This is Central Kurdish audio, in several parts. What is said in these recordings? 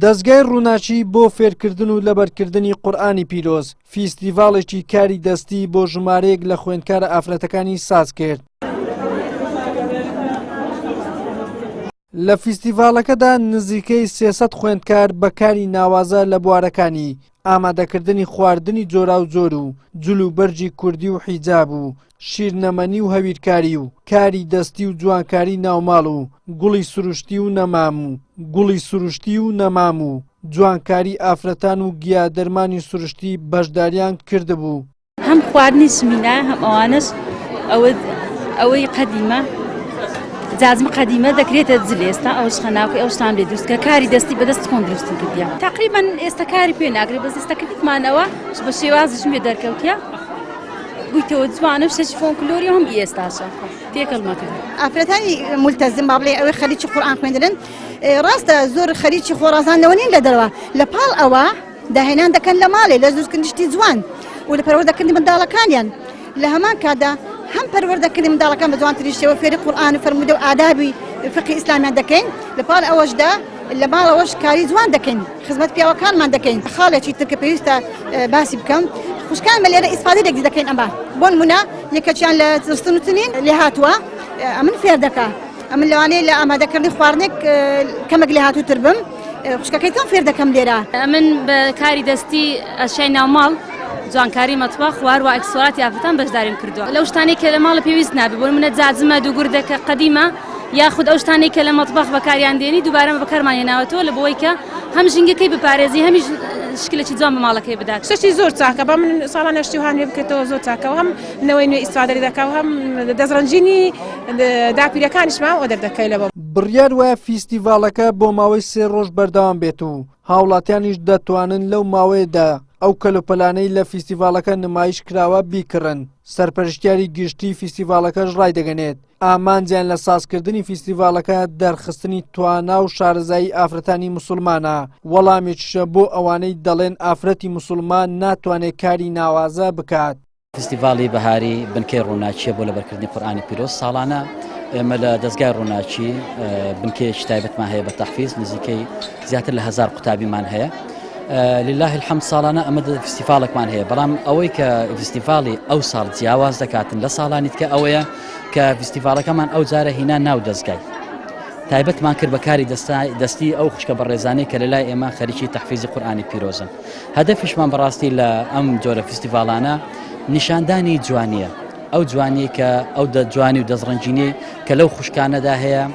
دەستگای ڕووناچی بۆ فێرکردن و لەبەرکردنی قورئانی پیرۆز فیستیڤاڵێکی کاری دەستی بۆ ژمارەیەک لە خوێندکارە ئافرەتەکانی ساز کرد. لە فیستیڤاڵەکەدا نزیکەی 300 خوێندکار بەکاری ناوازە لە بوارەکانی ئامادەکردنی خواردنی جۆرا و جۆر و جلو بەرجی کوردی و حیجاب و شیرنەمەنی و هەویرکاری و کاری دەستی و جوانکاری ناوماڵ و گوڵی سروشتی و نەمام و گوڵی سروشتی و نەمام و جوانکاری ئافرەتان و گیادەرمانی سروشتی بەشداریان کردبوو. هەم خواردنی سمینە هەم ئەوانش ئەوەی قەدیمە جازمە قەدیمە دەکرێتە جل ئێستا ئەوش خەناوکە ئەوشتان لێ دروستکە کاری دەستی بەدەست خۆن دروستی کردیە تقریبا ئێستا کاری پێ ناگرێت بەس ئێستاکردمانەوە بە شێوازشم لێ دەرکەوتیە گویتەوە جوانە و شەش فۆنکلۆری هەم ئێستاشە تێکەڵمەکرد. ئافرەتانی مولتەزم با بڵێ ئەوەی خەریکی قورئان خوێندنن ڕاستە زۆر خەریکی خۆڕازانەوە نین لە دەرەوە لە پاڵ ئەوە داهێنان دەکەن لە ماڵێ لە دروستکردنی جوان و لە پەروەردەکردنی منداڵەکانیان لە هەمان کادا هەم پەروەردەکردنی منداڵەکان بە جوانترین شێوە فێری قورئان و فەرموودە و ئادابی فقی ئیسلامیان دەکەین لە پاڵ ئەوەشدا لە ماڵەوەش کاری جوان دەکەین خزمەت پیاوەکانمان دەکەین. خاڵێکی تر کە پێویستە باسی بکەم خوشکانمە لێرە ئیسفادەیەکی دەکەین ئەمە بۆ نمونە یەکەچیان لە جستن و تنین لێ هاتووە ئەمن فێر دەکا ئەمن لەوانەیە لە ئامادەکردنی خواردنێک کەمێک لێ هاتووتر بم خوشکەکەی تۆم فێر دەکەم لێرە. من بە کاری دەستی ئەشیای ناوماڵ جوانکاری مەتبەخ واروە ئەکسسوارات یافرەتان بەشداریم کردووە لەو شتانەی کە لە ماڵە پێویست نابێت بۆ منە جاجمە دووگوردەکە قەدیمە یاخود ئەو شتانەی کە لە مەتبەخ بەکاریان دێنی دووبارە بەکارمان هێناوەتەوە لە بۆی کە هەم ژینگەکەی بپارێزی هەمیش شکلێکی جوان بە ماڵەکەی بدات. شتێکی زۆر چاکە بە من ساڵان هەشتی و هەنوێ بکرێتەوە زۆر چاکە و هەم نەوەی نوێ ئیسفادەی دەکا و هەم دەزڕەنجینی داپیرەکانیشماوە دەردەکەی لەبەوە. بڕیار وایە فیستیڤاڵەکە بۆ ماوەی 3 ڕۆژ بەردەوام بێت و هاوڵاتیانیش دەتوانن لەو ماوەیەدا ئەو کەلوپەلانەی لە فیستیڤاڵەکە نمایش کراوە بیکڕن. سەرپەرشتیاری گشتی فیستیڤاڵەکەش ڕای دەگەنێت ئامانجیان لە سازکردنی فیستیڤاڵەکە دەرخستنی توانا و شارەزایی ئافرەتانی موسڵمانە وەڵامێکیشە بۆ ئەوانەی دەڵێن ئافرەتی موسڵمان ناتوانێت کاری ناوازە بکات. فیستیڤاڵی بەهاری بنکەی ڕووناچیە بۆ لەبەرکردنی قورئانی پیرۆز ساڵانە ئێمە لە دەستگای ڕووناچی بنکەیەکی تایبەتمان هەیە بە تەحفیز نزیکەی زیاتر لە 1000 قوتابیمان هەیە. لله الحمد ساڵانە ئەمە فستیڤالێکمان هەیە بەڵام ئەوەی کە فستیڤاڵی ئەو ساڵ جیاواز دەکاتن لە ساڵانیت کە ئەوەیە کە فستیڤالەکەمان ئەو جارە هینا ناو دەستگای تایبەتمان کرد بە کاری دەستی ئەو خوشکە بەڕێزانەی کە لەلای ئێمە خەریکی تەحفیزی قورئانی پیرۆزن. هەدەفیشمان بەڕاستی لە ئەم جۆرە فستیڤالانە نیشاندانی جوانیە ئەو جوانی کە ئەو جوانی و دەزڕەنجینی کە لەو خوشکانەدا هەیە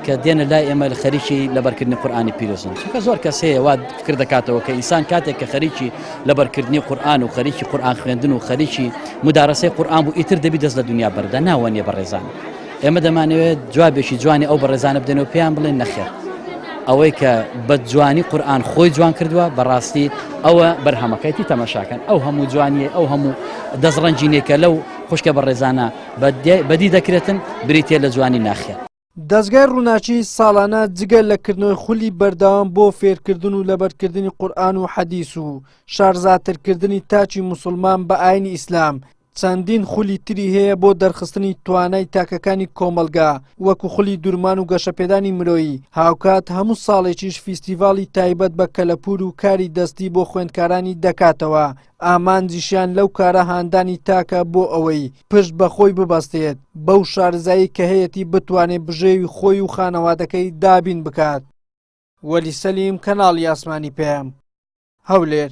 کە دێنە لای ئێمە لە خەریکی لەبەرکردنی قورئانی پیرۆزن چونکە زۆر کەس هەیە وا فکر دەکاتەوە کە ئینسان کاتێک کە خەریکی لەبەرکردنی قورئان و خەریکی قورئان خوێندن و خەریکی مدارەسەی قورئان بوو ئیتر دەبی دەست لە دنیا بەردا ناوەنیە بەڕێزان. ئێمە دەمانەوێت جوابێکی جوانی ئەو بەڕێزانە بدەنەوە پێیان بڵێن نەخێر ئەوەی کە بە جوانی قورئان خۆی جوان کردووە بەڕاستی ئەوە بەرهەمەکەیتی تەماشاکەن ئەو هەموو جوانیە ئەو هەموو دەزڕەنجینێکە لەو خوشکە بەڕێزانە بەدی دەکرێتن بریتێ لە جوانی ناخێت. دەستگای ڕووناچی ساڵانە جگەل لەکردنەوەی خولی بەردەوام بۆ فێرکردن و لەبەرکردنی قورئان و حەدیث و شارزاترکردنی تاچی موسڵمان بە ئاینی ئیسلام چەندین خولی تری هەیە بۆ دەرخستنی توانای تاکەکانی کۆمەلگا وەکو خولی دوورمان و گەشەپێدانی مرۆیی هاوکات هەموو ساڵێکیش فیستیڤاڵی تایبەت بە کەلەپور و کاری دەستی بۆ خوێندکارانی دەکاتەوە ئامانجیشیان لەو کارە هاندانی تاکە بۆ ئەوەی پشت بەخۆی ببەستێت بەو شارزایی کە هەیەی بتوانێت بژێوی خۆی و خانەوادەکەی دابین بکات. وەلی سەلیم کەناڵی ئاسمانی پێم هەولێر.